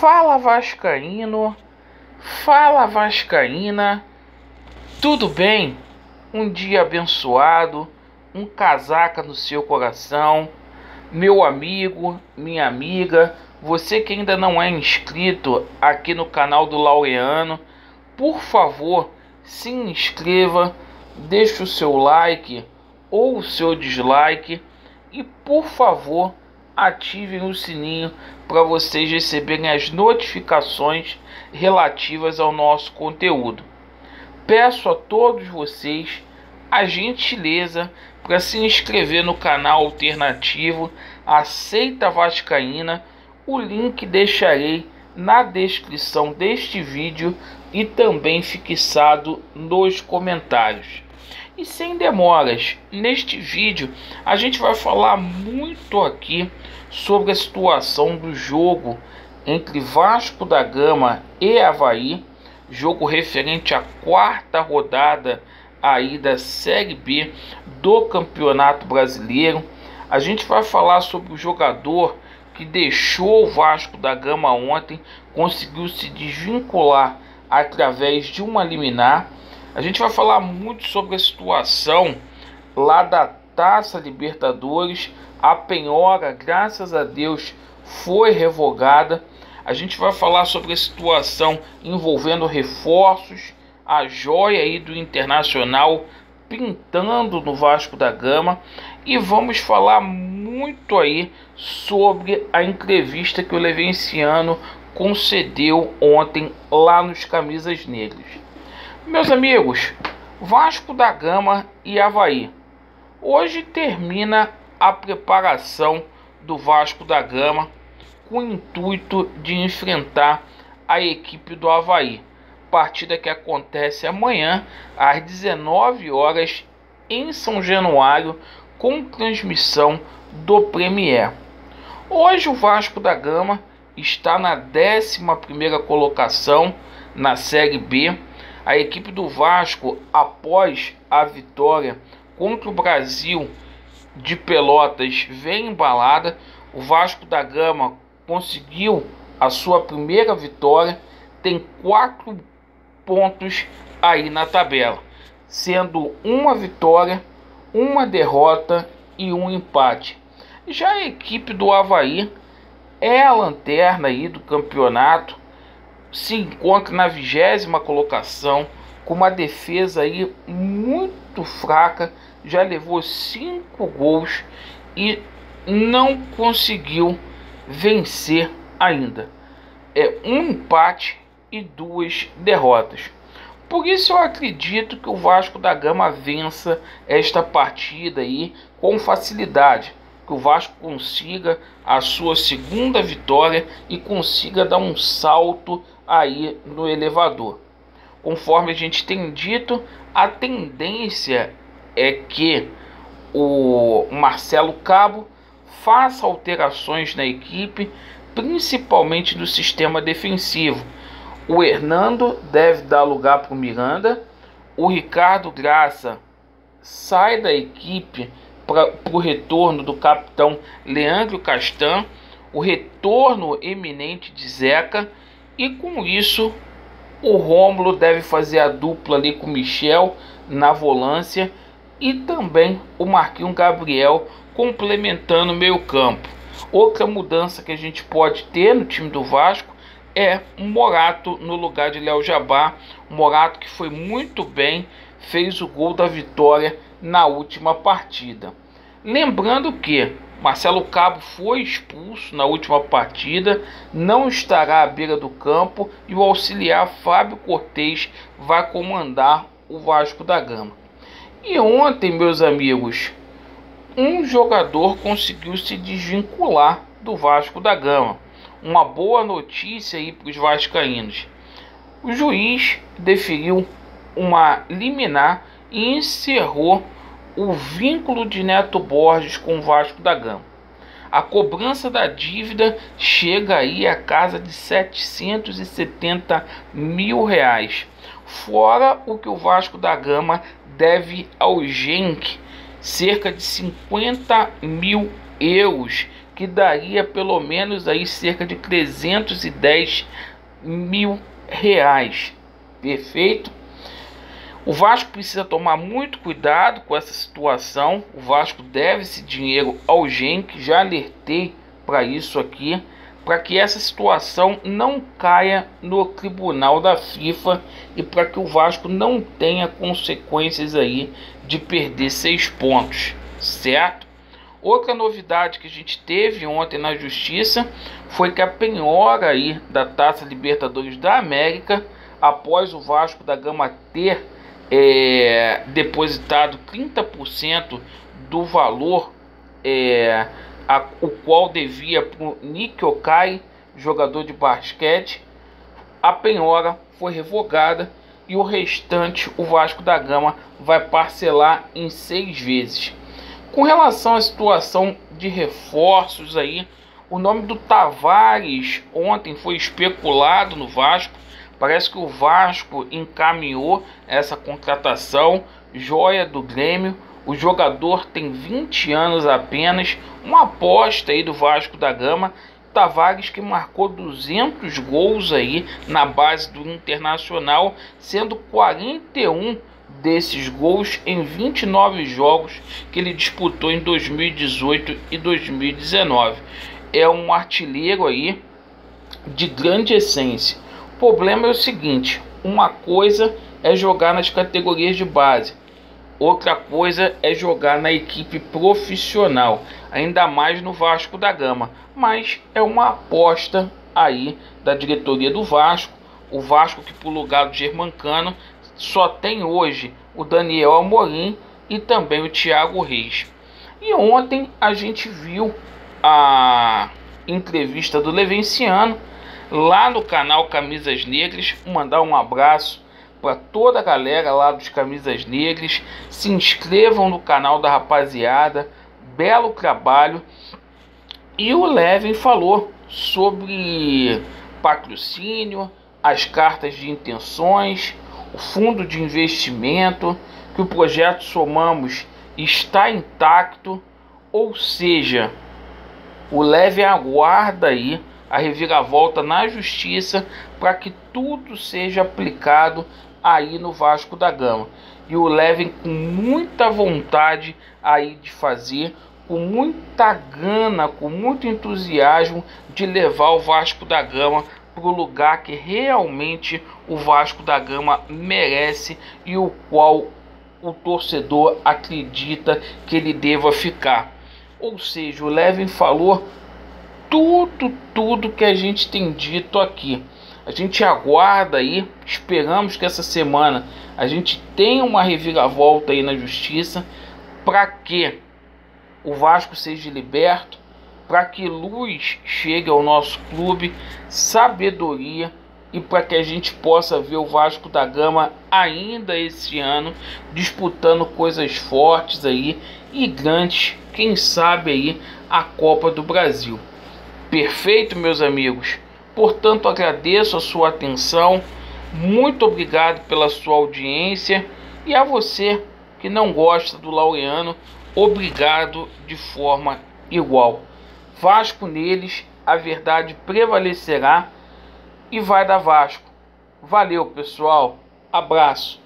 Fala Vascaíno, fala Vascaína, tudo bem? Um dia abençoado, um casaca no seu coração, meu amigo, minha amiga, você que ainda não é inscrito aqui no canal do Laureano, por favor, se inscreva, deixe o seu like ou o seu dislike e por favor, ativem o sininho para vocês receberem as notificações relativas ao nosso conteúdo. Peço a todos vocês a gentileza para se inscrever no canal alternativo Aceita Vascaína. O link deixarei na descrição deste vídeo e também fixado nos comentários. E sem demoras, neste vídeo a gente vai falar muito aqui sobre a situação do jogo entre Vasco da Gama e Avaí, jogo referente à quarta rodada aí da Série B do Campeonato Brasileiro. A gente vai falar sobre o jogador que deixou o Vasco da Gama ontem, conseguiu se desvincular através de uma liminar. A gente vai falar muito sobre a situação lá da Taça Libertadores. A penhora, graças a Deus, foi revogada. A gente vai falar sobre a situação envolvendo reforços, a joia aí do Internacional pintando no Vasco da Gama. E vamos falar muito aí sobre a entrevista que o Levenciano concedeu ontem lá nos Camisas Negras. Meus amigos, Vasco da Gama e Avaí. Hoje termina a preparação do Vasco da Gama com o intuito de enfrentar a equipe do Avaí. Partida que acontece amanhã às 19 horas em São Januário com transmissão do Premier. Hoje o Vasco da Gama está na 11ª colocação na Série B. A equipe do Vasco, após a vitória contra o Brasil de Pelotas, vem embalada. O Vasco da Gama conseguiu a sua primeira vitória, tem 4 pontos aí na tabela, sendo uma vitória, uma derrota e um empate. Já a equipe do Avaí é a lanterna aí do campeonato, se encontra na 20ª colocação, com uma defesa aí muito fraca, já levou 5 gols e não conseguiu vencer ainda. É um empate e 2 derrotas. Por isso eu acredito que o Vasco da Gama vença esta partida aí com facilidade, que o Vasco consiga a sua segunda vitória e consiga dar um salto aí no elevador. Conforme a gente tem dito, a tendência é que o Marcelo Cabo faça alterações na equipe, principalmente no sistema defensivo. O Hernando deve dar lugar para o Miranda, o Ricardo Graça sai da equipe para o retorno do capitão Leandro Castan, o retorno eminente de Zeca, e com isso o Rômulo deve fazer a dupla ali com o Michel na volância e também o Marquinhos Gabriel complementando o meio campo. Outra mudança que a gente pode ter no time do Vasco é o Morato no lugar de Léo Jabbar. O Morato que foi muito bem, fez o gol da vitória na última partida. Lembrando que Marcelo Cabo foi expulso na última partida, não estará à beira do campo e o auxiliar Fábio Cortez vai comandar o Vasco da Gama. E ontem, meus amigos, um jogador conseguiu se desvincular do Vasco da Gama. Uma boa notícia aí para os vascaínos. O juiz deferiu uma liminar e encerrou o vínculo de Neto Borges com o Vasco da Gama. A cobrança da dívida chega aí a casa de 770 mil reais, fora o que o Vasco da Gama deve ao Genk, cerca de 50 mil euros que daria pelo menos aí cerca de 310 mil reais. Perfeito? O Vasco precisa tomar muito cuidado com essa situação. O Vasco deve esse dinheiro ao Genk. Já alertei para isso aqui, para que essa situação não caia no tribunal da FIFA e para que o Vasco não tenha consequências aí de perder 6 pontos, certo? Outra novidade que a gente teve ontem na Justiça foi que a penhora aí da Taça Libertadores da América, após o Vasco da Gama ter depositado 30% do valor o qual devia para o Nick Okai, jogador de basquete, a penhora foi revogada e o restante o Vasco da Gama vai parcelar em 6 vezes. Com relação à situação de reforços aí, o nome do Tavares ontem foi especulado no Vasco. Parece que o Vasco encaminhou essa contratação, joia do Grêmio. O jogador tem 20 anos apenas, uma aposta aí do Vasco da Gama. Tavares, que marcou 200 gols aí na base do Internacional, sendo 41 desses gols em 29 jogos que ele disputou em 2018 e 2019. É um artilheiro aí de grande essência. O problema é o seguinte: uma coisa é jogar nas categorias de base, outra coisa é jogar na equipe profissional, ainda mais no Vasco da Gama. Mas é uma aposta aí da diretoria do Vasco. O Vasco, que por lugar do Germancano só tem hoje o Daniel Amorim e também o Thiago Reis. E ontem a gente viu a entrevista do Levenciano lá no canal Camisas Negras. Mandar um abraço para toda a galera lá dos Camisas Negras. Se inscrevam no canal da rapaziada, belo trabalho. E o Leven falou sobre patrocínio, as cartas de intenções, o fundo de investimento, que o projeto Somamos está intacto, ou seja, o Leven aguarda aí a reviravolta na justiça para que tudo seja aplicado aí no Vasco da Gama. E o Leven com muita vontade aí de fazer, com muita gana, com muito entusiasmo de levar o Vasco da Gama para o lugar que realmente o Vasco da Gama merece e o qual o torcedor acredita que ele deva ficar. Ou seja, o Leven falou tudo que a gente tem dito aqui. A gente aguarda aí, esperamos que essa semana a gente tenha uma reviravolta aí na justiça para que o Vasco seja liberto, para que luz chegue ao nosso clube, sabedoria, e para que a gente possa ver o Vasco da Gama ainda esse ano disputando coisas fortes aí e grandes, quem sabe aí a Copa do Brasil. Perfeito, meus amigos? Portanto, agradeço a sua atenção, muito obrigado pela sua audiência, e a você que não gosta do Laureano, obrigado de forma igual. Vasco neles, a verdade prevalecerá e vai dar Vasco. Valeu, pessoal. Abraço.